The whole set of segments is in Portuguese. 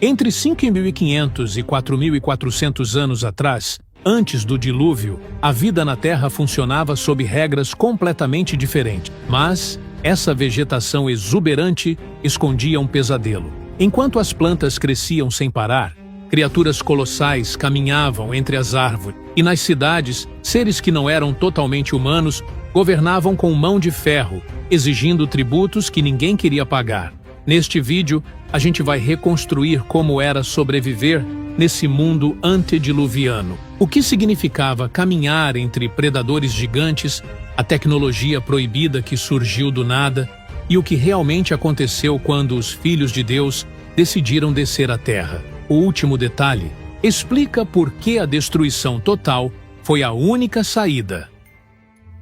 Entre 5.500 e 4.400 anos atrás, antes do dilúvio, a vida na Terra funcionava sob regras completamente diferentes. Mas essa vegetação exuberante escondia um pesadelo. Enquanto as plantas cresciam sem parar, criaturas colossais caminhavam entre as árvores. E nas cidades, seres que não eram totalmente humanos governavam com mão de ferro, exigindo tributos que ninguém queria pagar. Neste vídeo, a gente vai reconstruir como era sobreviver nesse mundo antediluviano. O que significava caminhar entre predadores gigantes, a tecnologia proibida que surgiu do nada e o que realmente aconteceu quando os filhos de Deus decidiram descer à Terra. O último detalhe explica por que a destruição total foi a única saída.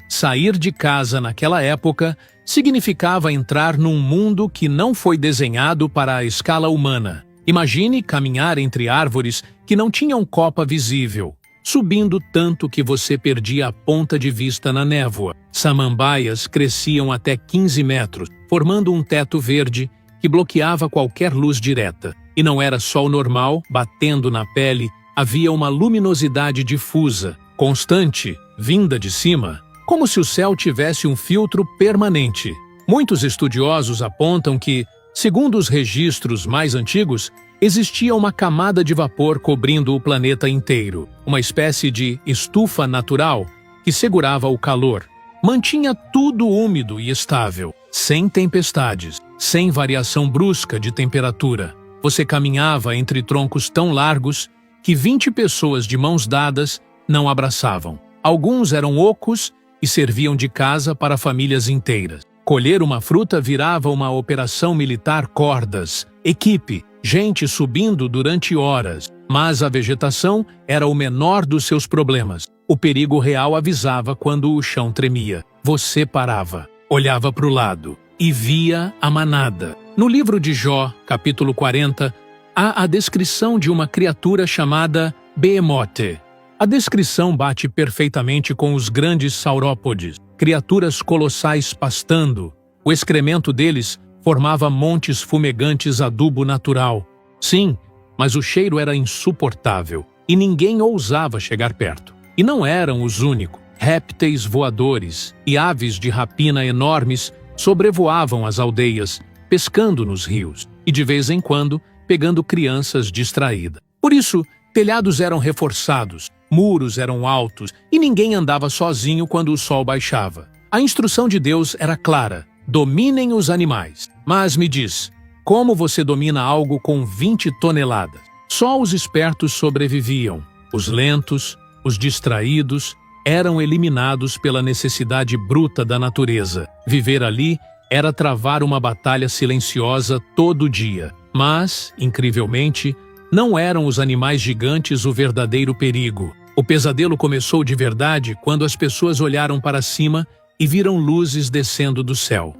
Sair de casa naquela época significava entrar num mundo que não foi desenhado para a escala humana. Imagine caminhar entre árvores que não tinham copa visível, subindo tanto que você perdia a ponta de vista na névoa. Samambaias cresciam até 15 metros, formando um teto verde que bloqueava qualquer luz direta. E não era sol normal, batendo na pele, havia uma luminosidade difusa, constante, vinda de cima, como se o céu tivesse um filtro permanente. Muitos estudiosos apontam que, segundo os registros mais antigos, existia uma camada de vapor cobrindo o planeta inteiro, uma espécie de estufa natural que segurava o calor. Mantinha tudo úmido e estável, sem tempestades, sem variação brusca de temperatura. Você caminhava entre troncos tão largos que 20 pessoas de mãos dadas não abraçavam. Alguns eram ocos e serviam de casa para famílias inteiras. Colher uma fruta virava uma operação militar cordas, equipe, gente subindo durante horas. Mas a vegetação era o menor dos seus problemas. O perigo real avisava quando o chão tremia. Você parava, olhava para o lado e via a manada. No livro de Jó, capítulo 40, há a descrição de uma criatura chamada Behemoth. A descrição bate perfeitamente com os grandes saurópodes, criaturas colossais pastando. O excremento deles formava montes fumegantes adubo natural. Sim, mas o cheiro era insuportável e ninguém ousava chegar perto. E não eram os únicos. Répteis voadores e aves de rapina enormes sobrevoavam as aldeias, pescando nos rios e, de vez em quando, pegando crianças distraídas. Por isso, telhados eram reforçados, muros eram altos e ninguém andava sozinho quando o sol baixava. A instrução de Deus era clara: dominem os animais. Mas me diz, como você domina algo com 20 toneladas? Só os espertos sobreviviam. Os lentos, os distraídos, eram eliminados pela necessidade bruta da natureza. Viver ali era travar uma batalha silenciosa todo dia. Mas, incrivelmente, não eram os animais gigantes o verdadeiro perigo. O pesadelo começou de verdade quando as pessoas olharam para cima e viram luzes descendo do céu.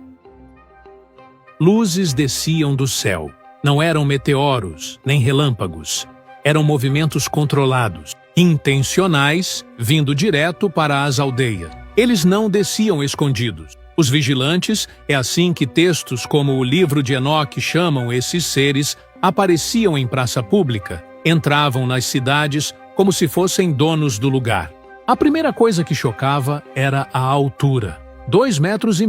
Luzes desciam do céu. Não eram meteoros, nem relâmpagos. Eram movimentos controlados, intencionais, vindo direto para as aldeias. Eles não desciam escondidos. Os vigilantes, é assim que textos como o livro de Enoque chamam esses seres, apareciam em praça pública, entravam nas cidades como se fossem donos do lugar. A primeira coisa que chocava era a altura. 2,5 metros,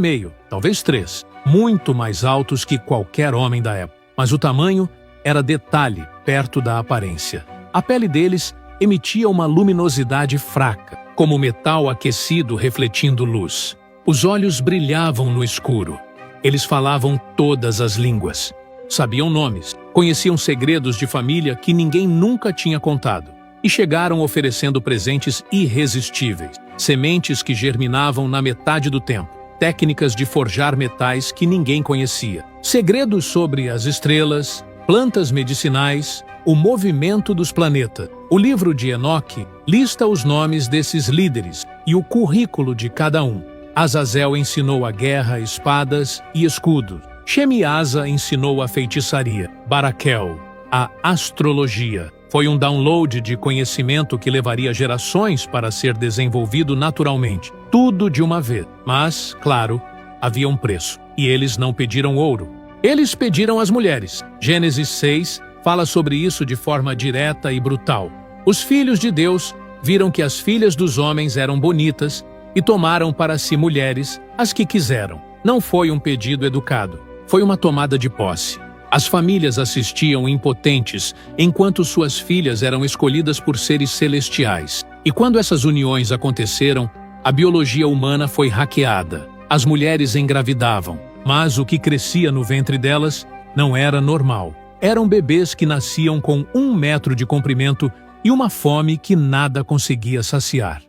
talvez 3, muito mais altos que qualquer homem da época. Mas o tamanho era detalhe perto da aparência. A pele deles emitia uma luminosidade fraca, como metal aquecido refletindo luz. Os olhos brilhavam no escuro. Eles falavam todas as línguas. Sabiam nomes, conheciam segredos de família que ninguém nunca tinha contado. E chegaram oferecendo presentes irresistíveis, sementes que germinavam na metade do tempo, técnicas de forjar metais que ninguém conhecia, segredos sobre as estrelas, plantas medicinais, o movimento dos planetas. O livro de Enoque lista os nomes desses líderes e o currículo de cada um. Azazel ensinou a guerra, espadas e escudos. Shemiasa ensinou a feitiçaria. Baraquel, a astrologia. Foi um download de conhecimento que levaria gerações para ser desenvolvido naturalmente. Tudo de uma vez. Mas, claro, havia um preço. E eles não pediram ouro. Eles pediram as mulheres. Gênesis 6, fala sobre isso de forma direta e brutal. Os filhos de Deus viram que as filhas dos homens eram bonitas e tomaram para si mulheres, as que quiseram. Não foi um pedido educado, foi uma tomada de posse. As famílias assistiam impotentes enquanto suas filhas eram escolhidas por seres celestiais. E quando essas uniões aconteceram, a biologia humana foi hackeada. As mulheres engravidavam, mas o que crescia no ventre delas não era normal. Eram bebês que nasciam com 1 metro de comprimento e uma fome que nada conseguia saciar.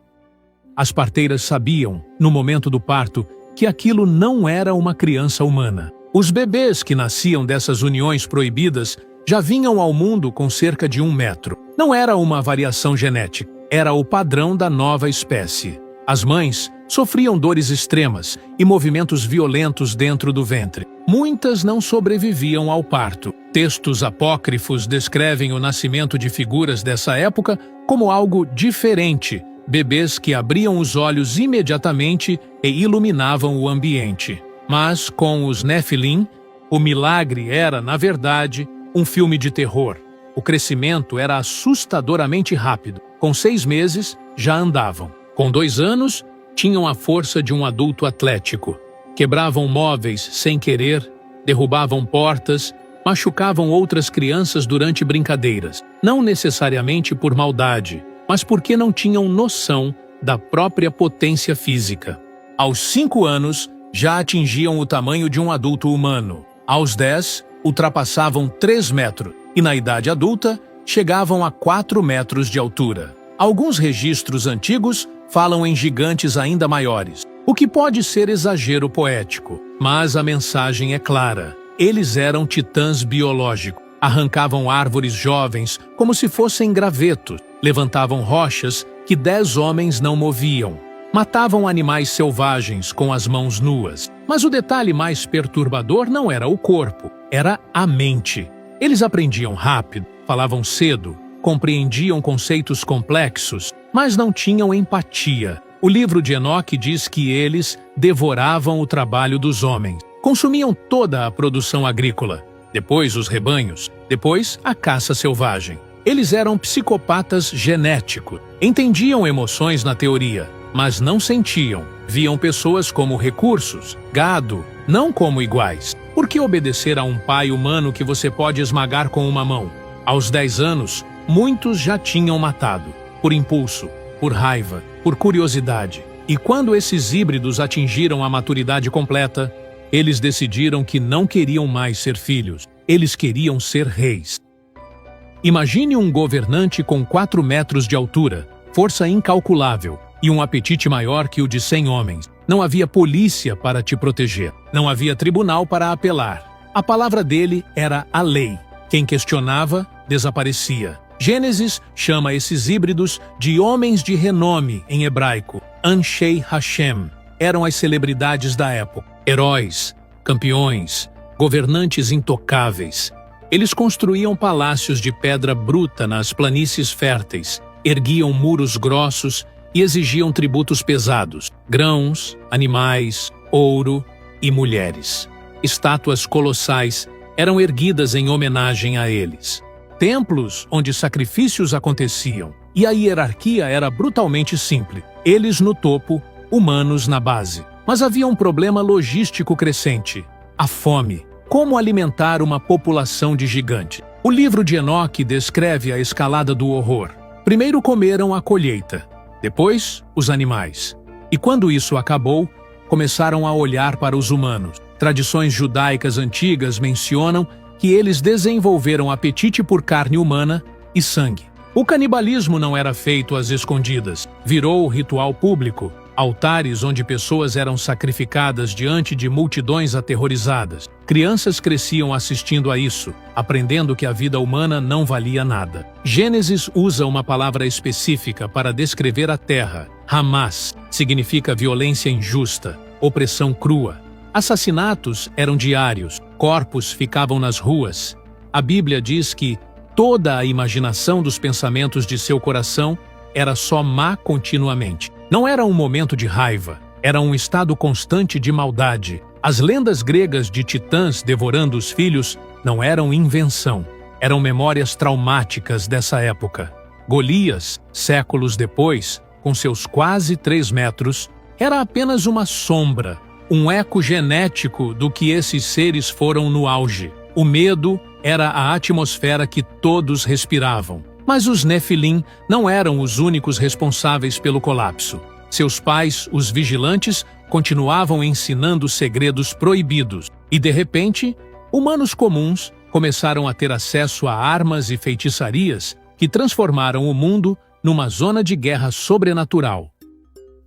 As parteiras sabiam, no momento do parto, que aquilo não era uma criança humana. Os bebês que nasciam dessas uniões proibidas já vinham ao mundo com cerca de 1 metro. Não era uma variação genética, era o padrão da nova espécie. As mães sofriam dores extremas e movimentos violentos dentro do ventre. Muitas não sobreviviam ao parto. Textos apócrifos descrevem o nascimento de figuras dessa época como algo diferente, bebês que abriam os olhos imediatamente e iluminavam o ambiente. Mas, com os Nefilim, o milagre era, na verdade, um filme de terror. O crescimento era assustadoramente rápido. Com 6 meses, já andavam. Com 2 anos, tinham a força de um adulto atlético. Quebravam móveis sem querer, derrubavam portas, machucavam outras crianças durante brincadeiras. Não necessariamente por maldade, mas porque não tinham noção da própria potência física. Aos 5 anos, já atingiam o tamanho de um adulto humano. Aos 10, ultrapassavam 3 metros e, na idade adulta, chegavam a 4 metros de altura. Alguns registros antigos falam em gigantes ainda maiores, o que pode ser exagero poético, mas a mensagem é clara. Eles eram titãs biológicos, arrancavam árvores jovens como se fossem gravetos, levantavam rochas que 10 homens não moviam. Matavam animais selvagens com as mãos nuas. Mas o detalhe mais perturbador não era o corpo, era a mente. Eles aprendiam rápido, falavam cedo, compreendiam conceitos complexos, mas não tinham empatia. O livro de Enoque diz que eles devoravam o trabalho dos homens, consumiam toda a produção agrícola, depois os rebanhos, depois a caça selvagem. Eles eram psicopatas genéticos, entendiam emoções na teoria, mas não sentiam. Viam pessoas como recursos, gado, não como iguais. Por que obedecer a um pai humano que você pode esmagar com uma mão? Aos 10 anos, muitos já tinham matado, por impulso, por raiva, por curiosidade. E quando esses híbridos atingiram a maturidade completa, eles decidiram que não queriam mais ser filhos, eles queriam ser reis. Imagine um governante com 4 metros de altura, força incalculável, e um apetite maior que o de 100 homens. Não havia polícia para te proteger. Não havia tribunal para apelar. A palavra dele era a lei. Quem questionava, desaparecia. Gênesis chama esses híbridos de homens de renome em hebraico. Anshei Hashem. Eram as celebridades da época. Heróis, campeões, governantes intocáveis. Eles construíam palácios de pedra bruta nas planícies férteis, erguiam muros grossos e exigiam tributos pesados, grãos, animais, ouro e mulheres. Estátuas colossais eram erguidas em homenagem a eles. Templos onde sacrifícios aconteciam, e a hierarquia era brutalmente simples. Eles no topo, humanos na base. Mas havia um problema logístico crescente: a fome. Como alimentar uma população de gigantes? O livro de Enoque descreve a escalada do horror. Primeiro comeram a colheita, depois os animais. E quando isso acabou, começaram a olhar para os humanos. Tradições judaicas antigas mencionam que eles desenvolveram apetite por carne humana e sangue. O canibalismo não era feito às escondidas, virou ritual público, altares onde pessoas eram sacrificadas diante de multidões aterrorizadas. Crianças cresciam assistindo a isso, aprendendo que a vida humana não valia nada. Gênesis usa uma palavra específica para descrever a terra. Hamas significa violência injusta, opressão crua. Assassinatos eram diários, corpos ficavam nas ruas. A Bíblia diz que toda a imaginação dos pensamentos de seu coração era só má continuamente. Não era um momento de raiva, era um estado constante de maldade. As lendas gregas de titãs devorando os filhos não eram invenção. Eram memórias traumáticas dessa época. Golias, séculos depois, com seus quase 3 metros, era apenas uma sombra, um eco genético do que esses seres foram no auge. O medo era a atmosfera que todos respiravam. Mas os Nefilim não eram os únicos responsáveis pelo colapso. Seus pais, os vigilantes, continuavam ensinando segredos proibidos. E, de repente, humanos comuns começaram a ter acesso a armas e feitiçarias que transformaram o mundo numa zona de guerra sobrenatural.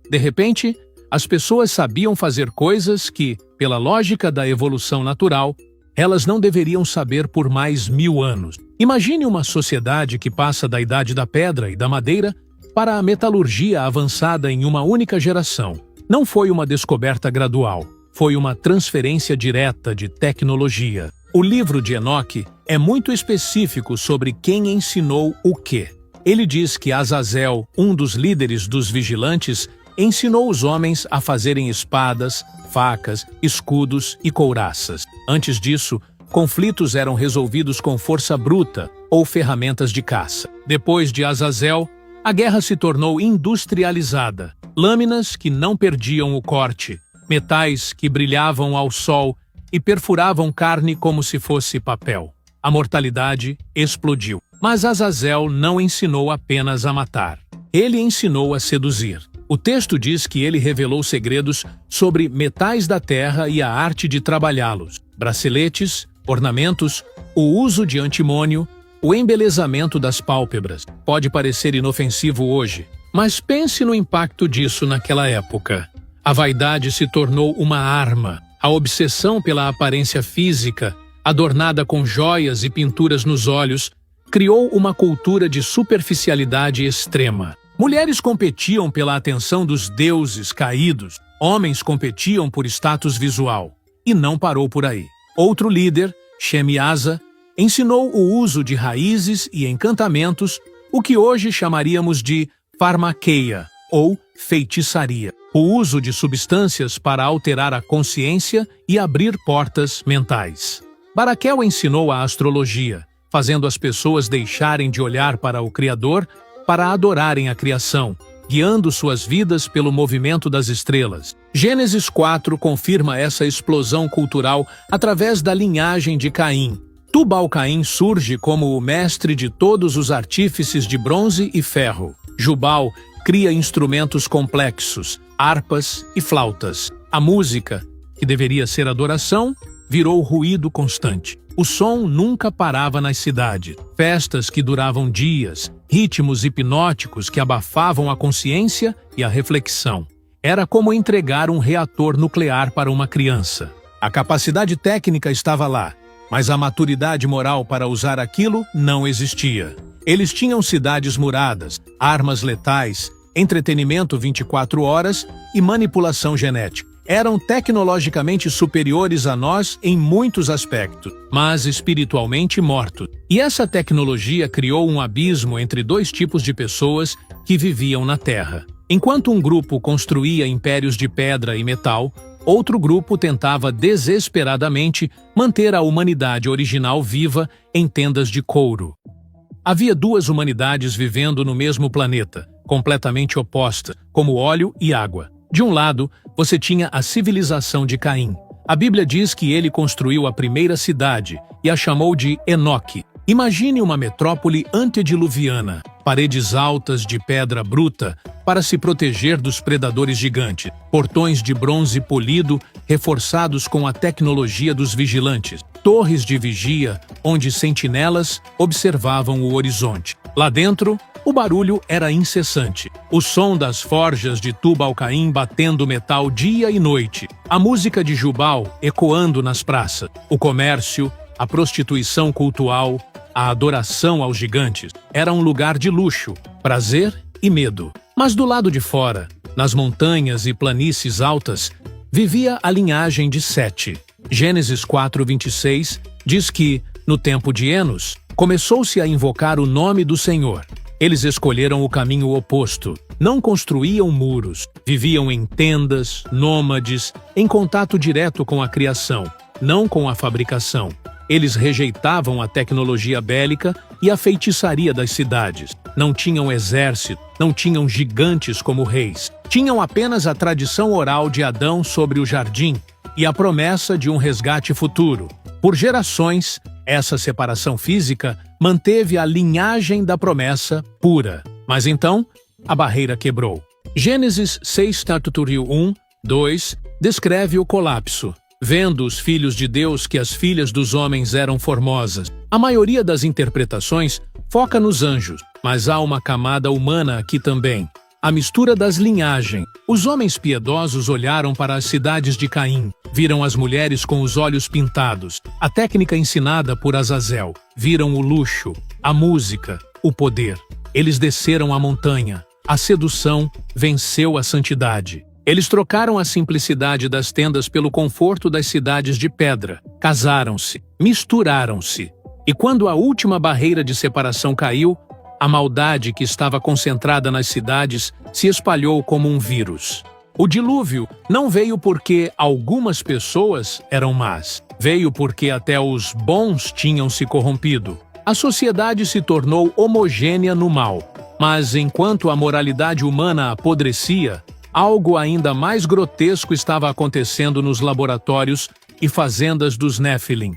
De repente, as pessoas sabiam fazer coisas que, pela lógica da evolução natural, elas não deveriam saber por mais 1000 anos. Imagine uma sociedade que passa da idade da pedra e da madeira para a metalurgia avançada em uma única geração. Não foi uma descoberta gradual, foi uma transferência direta de tecnologia. O livro de Enoque é muito específico sobre quem ensinou o quê. Ele diz que Azazel, um dos líderes dos vigilantes, ensinou os homens a fazerem espadas, facas, escudos e couraças. Antes disso, conflitos eram resolvidos com força bruta ou ferramentas de caça. Depois de Azazel, a guerra se tornou industrializada. Lâminas que não perdiam o corte, metais que brilhavam ao sol e perfuravam carne como se fosse papel. A mortalidade explodiu. Mas Azazel não ensinou apenas a matar. Ele ensinou a seduzir. O texto diz que ele revelou segredos sobre metais da terra e a arte de trabalhá-los. Braceletes, ornamentos, o uso de antimônio, o embelezamento das pálpebras. Pode parecer inofensivo hoje, mas pense no impacto disso naquela época. A vaidade se tornou uma arma. A obsessão pela aparência física, adornada com joias e pinturas nos olhos, criou uma cultura de superficialidade extrema. Mulheres competiam pela atenção dos deuses caídos, homens competiam por status visual. E não parou por aí. Outro líder, Shemiasa, ensinou o uso de raízes e encantamentos, o que hoje chamaríamos de farmaqueia, ou feitiçaria. O uso de substâncias para alterar a consciência e abrir portas mentais. Baraquel ensinou a astrologia, fazendo as pessoas deixarem de olhar para o Criador para adorarem a criação, guiando suas vidas pelo movimento das estrelas. Gênesis 4 confirma essa explosão cultural através da linhagem de Caim. Tubal-Caim surge como o mestre de todos os artífices de bronze e ferro. Jubal cria instrumentos complexos, harpas e flautas. A música, que deveria ser adoração, virou ruído constante. O som nunca parava nas cidades. Festas que duravam dias, ritmos hipnóticos que abafavam a consciência e a reflexão. Era como entregar um reator nuclear para uma criança. A capacidade técnica estava lá, mas a maturidade moral para usar aquilo não existia. Eles tinham cidades muradas, armas letais, entretenimento 24 horas e manipulação genética. Eram tecnologicamente superiores a nós em muitos aspectos, mas espiritualmente mortos. E essa tecnologia criou um abismo entre dois tipos de pessoas que viviam na Terra. Enquanto um grupo construía impérios de pedra e metal, outro grupo tentava desesperadamente manter a humanidade original viva em tendas de couro. Havia duas humanidades vivendo no mesmo planeta, completamente opostas, como óleo e água. De um lado, você tinha a civilização de Caim. A Bíblia diz que ele construiu a primeira cidade e a chamou de Enoque. Imagine uma metrópole antediluviana, paredes altas de pedra bruta para se proteger dos predadores gigantes, portões de bronze polido reforçados com a tecnologia dos vigilantes, torres de vigia onde sentinelas observavam o horizonte. Lá dentro, o barulho era incessante. O som das forjas de Tubal-Caim batendo metal dia e noite. A música de Jubal ecoando nas praças. O comércio, a prostituição cultual, a adoração aos gigantes. Era um lugar de luxo, prazer e medo. Mas do lado de fora, nas montanhas e planícies altas, vivia a linhagem de Sete. Gênesis 4:26 diz que, no tempo de Enos, começou-se a invocar o nome do Senhor. Eles escolheram o caminho oposto. Não construíam muros, viviam em tendas, nômades, em contato direto com a criação, não com a fabricação. Eles rejeitavam a tecnologia bélica e a feitiçaria das cidades. Não tinham exército, não tinham gigantes como reis. Tinham apenas a tradição oral de Adão sobre o jardim e a promessa de um resgate futuro. Por gerações, essa separação física manteve a linhagem da promessa pura. Mas então, a barreira quebrou. Gênesis 6:1-2 descreve o colapso. Vendo os filhos de Deus que as filhas dos homens eram formosas. A maioria das interpretações foca nos anjos, mas há uma camada humana aqui também. A mistura das linhagens. Os homens piedosos olharam para as cidades de Caim, viram as mulheres com os olhos pintados, a técnica ensinada por Azazel, viram o luxo, a música, o poder. Eles desceram a montanha. A sedução venceu a santidade. Eles trocaram a simplicidade das tendas pelo conforto das cidades de pedra. Casaram-se, misturaram-se. E quando a última barreira de separação caiu, a maldade que estava concentrada nas cidades se espalhou como um vírus. O dilúvio não veio porque algumas pessoas eram más. Veio porque até os bons tinham se corrompido. A sociedade se tornou homogênea no mal. Mas enquanto a moralidade humana apodrecia, algo ainda mais grotesco estava acontecendo nos laboratórios e fazendas dos Néfilim.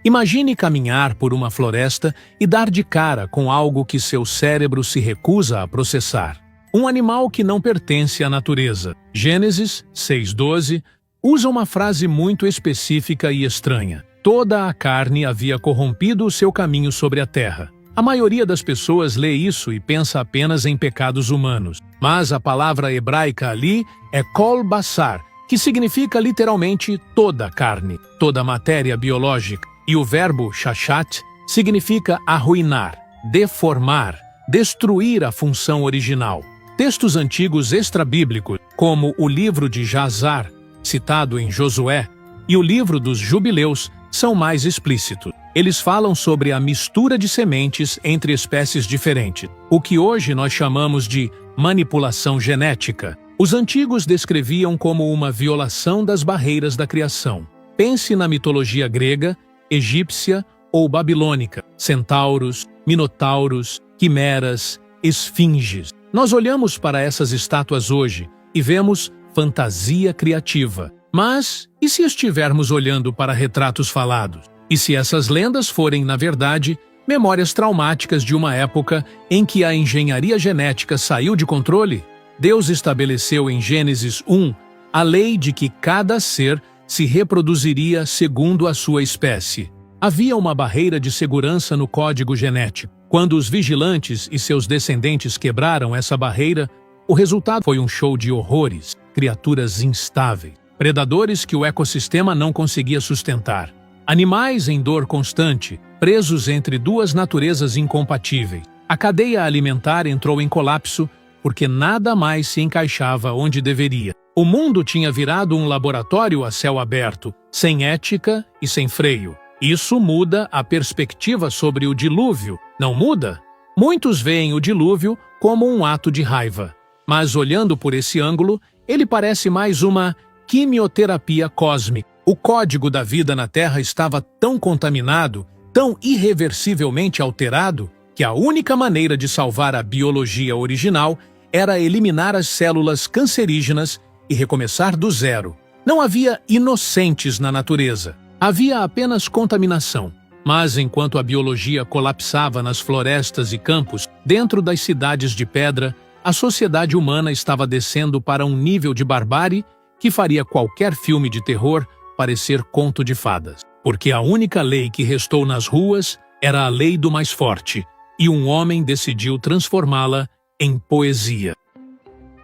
Imagine caminhar por uma floresta e dar de cara com algo que seu cérebro se recusa a processar. Um animal que não pertence à natureza. Gênesis 6:12 usa uma frase muito específica e estranha. Toda a carne havia corrompido o seu caminho sobre a terra. A maioria das pessoas lê isso e pensa apenas em pecados humanos. Mas a palavra hebraica ali é kol basar, que significa literalmente toda carne, toda matéria biológica. E o verbo shachat significa arruinar, deformar, destruir a função original. Textos antigos extrabíblicos, como o livro de Jazar, citado em Josué, e o livro dos Jubileus, são mais explícitos. Eles falam sobre a mistura de sementes entre espécies diferentes, o que hoje nós chamamos de manipulação genética. Os antigos descreviam como uma violação das barreiras da criação. Pense na mitologia grega, egípcia ou babilônica, centauros, minotauros, quimeras, esfinges. Nós olhamos para essas estátuas hoje e vemos fantasia criativa. Mas, e se estivermos olhando para retratos falados? E se essas lendas forem, na verdade, memórias traumáticas de uma época em que a engenharia genética saiu de controle? Deus estabeleceu em Gênesis 1 a lei de que cada ser se reproduziria segundo a sua espécie. Havia uma barreira de segurança no código genético. Quando os vigilantes e seus descendentes quebraram essa barreira, o resultado foi um show de horrores, criaturas instáveis, predadores que o ecossistema não conseguia sustentar, animais em dor constante, presos entre duas naturezas incompatíveis. A cadeia alimentar entrou em colapso porque nada mais se encaixava onde deveria. O mundo tinha virado um laboratório a céu aberto, sem ética e sem freio. Isso muda a perspectiva sobre o dilúvio, não muda? Muitos veem o dilúvio como um ato de raiva, mas olhando por esse ângulo, ele parece mais uma quimioterapia cósmica. O código da vida na Terra estava tão contaminado, tão irreversivelmente alterado, que a única maneira de salvar a biologia original era eliminar as células cancerígenas e recomeçar do zero. Não havia inocentes na natureza. Havia apenas contaminação. Mas enquanto a biologia colapsava nas florestas e campos, dentro das cidades de pedra, a sociedade humana estava descendo para um nível de barbárie que faria qualquer filme de terror parecer conto de fadas. Porque a única lei que restou nas ruas era a lei do mais forte, e um homem decidiu transformá-la em poesia.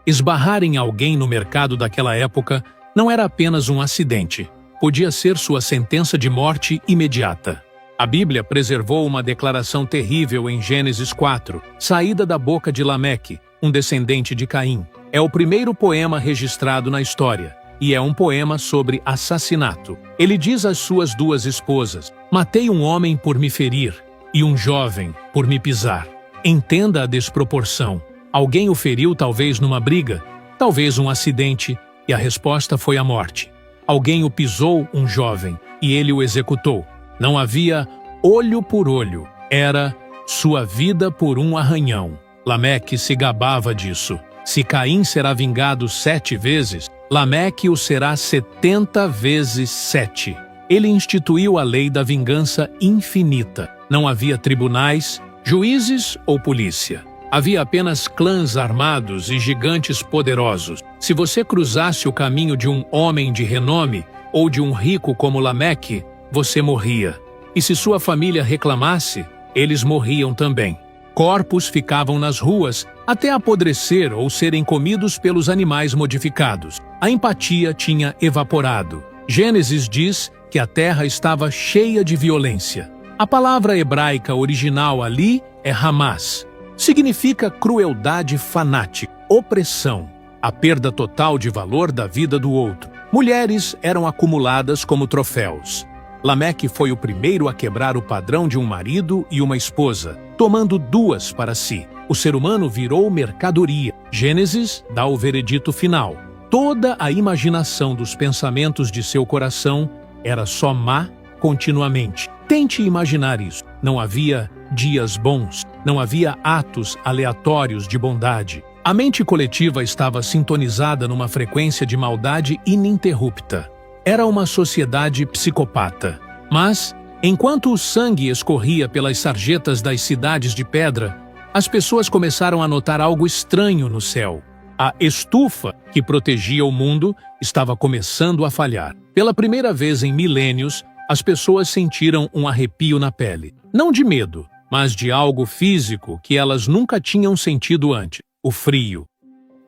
Esbarrar em alguém no mercado daquela época não era apenas um acidente. Podia ser sua sentença de morte imediata. A Bíblia preservou uma declaração terrível em Gênesis 4, saída da boca de Lameque, um descendente de Caim. É o primeiro poema registrado na história, e é um poema sobre assassinato. Ele diz às suas duas esposas: "Matei um homem por me ferir, e um jovem por me pisar." Entenda a desproporção. Alguém o feriu talvez numa briga, talvez um acidente, e a resposta foi a morte. Alguém o pisou, um jovem, e ele o executou. Não havia olho por olho, era sua vida por um arranhão. Lameque se gabava disso. Se Caim será vingado 7 vezes, Lameque o será 70 vezes 7. Ele instituiu a lei da vingança infinita. Não havia tribunais, juízes ou polícia. Havia apenas clãs armados e gigantes poderosos. Se você cruzasse o caminho de um homem de renome ou de um rico como Lameque, você morria. E se sua família reclamasse, eles morriam também. Corpos ficavam nas ruas até apodrecer ou serem comidos pelos animais modificados. A empatia tinha evaporado. Gênesis diz que a terra estava cheia de violência. A palavra hebraica original ali é Hamas. Significa crueldade fanática, opressão, a perda total de valor da vida do outro. Mulheres eram acumuladas como troféus. Lameque foi o primeiro a quebrar o padrão de um marido e uma esposa, tomando 2 para si. O ser humano virou mercadoria. Gênesis dá o veredito final. Toda a imaginação dos pensamentos de seu coração era só má continuamente. Tente imaginar isso. Não havia dias bons, não havia atos aleatórios de bondade. A mente coletiva estava sintonizada numa frequência de maldade ininterrupta. Era uma sociedade psicopata. Mas, enquanto o sangue escorria pelas sarjetas das cidades de pedra, as pessoas começaram a notar algo estranho no céu. A estufa que protegia o mundo estava começando a falhar. Pela primeira vez em milênios, as pessoas sentiram um arrepio na pele. Não de medo, mas de algo físico que elas nunca tinham sentido antes: o frio.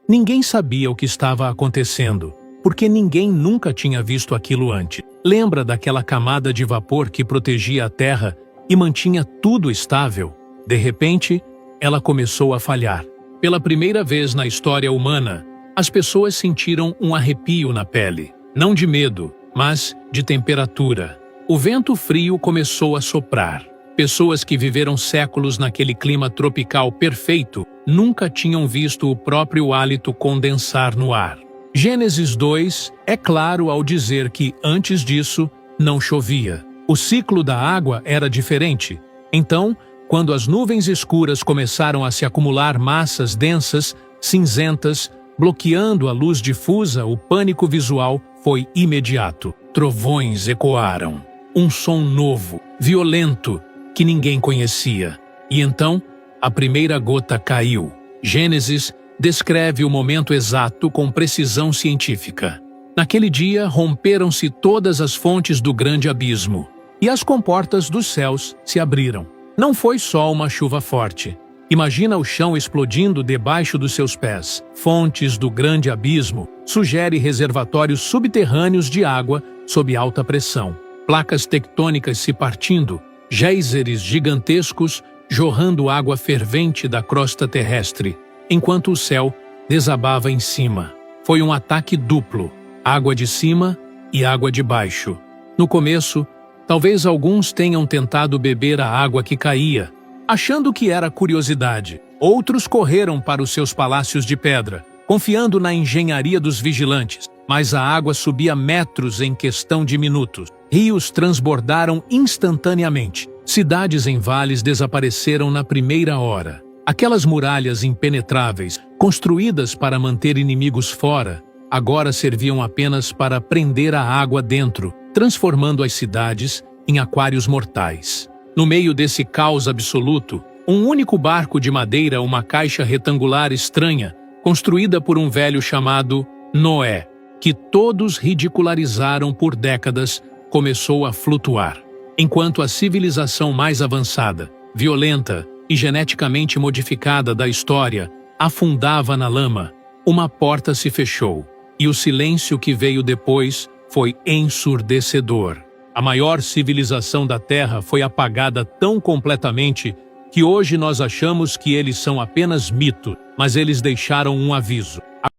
Ninguém sabia o que estava acontecendo, porque ninguém nunca tinha visto aquilo antes. Lembra daquela camada de vapor que protegia a Terra e mantinha tudo estável? De repente, ela começou a falhar. Pela primeira vez na história humana, as pessoas sentiram um arrepio na pele. Não de medo, mas de temperatura. O vento frio começou a soprar. Pessoas que viveram séculos naquele clima tropical perfeito nunca tinham visto o próprio hálito condensar no ar. Gênesis 2 é claro ao dizer que, antes disso, não chovia. O ciclo da água era diferente. Então, quando as nuvens escuras começaram a se acumular massas densas, cinzentas, bloqueando a luz difusa, o pânico visual foi imediato. Trovões ecoaram. Um som novo, violento, que ninguém conhecia. E então, a primeira gota caiu. Gênesis descreve o momento exato com precisão científica. Naquele dia, romperam-se todas as fontes do grande abismo, e as comportas dos céus se abriram. Não foi só uma chuva forte. Imagina o chão explodindo debaixo dos seus pés. Fontes do grande abismo sugere reservatórios subterrâneos de água sob alta pressão. Placas tectônicas se partindo, géiseres gigantescos jorrando água fervente da crosta terrestre, enquanto o céu desabava em cima. Foi um ataque duplo, água de cima e água de baixo. No começo, talvez alguns tenham tentado beber a água que caía, achando que era curiosidade. Outros correram para os seus palácios de pedra, confiando na engenharia dos vigilantes, mas a água subia metros em questão de minutos. Rios transbordaram instantaneamente. Cidades em vales desapareceram na primeira hora. Aquelas muralhas impenetráveis, construídas para manter inimigos fora, agora serviam apenas para prender a água dentro, transformando as cidades em aquários mortais. No meio desse caos absoluto, um único barco de madeira, uma caixa retangular estranha, construída por um velho chamado Noé, que todos ridicularizaram por décadas, começou a flutuar. Enquanto a civilização mais avançada, violenta e geneticamente modificada da história afundava na lama, uma porta se fechou, e o silêncio que veio depois foi ensurdecedor. A maior civilização da Terra foi apagada tão completamente que hoje nós achamos que eles são apenas mito, mas eles deixaram um aviso.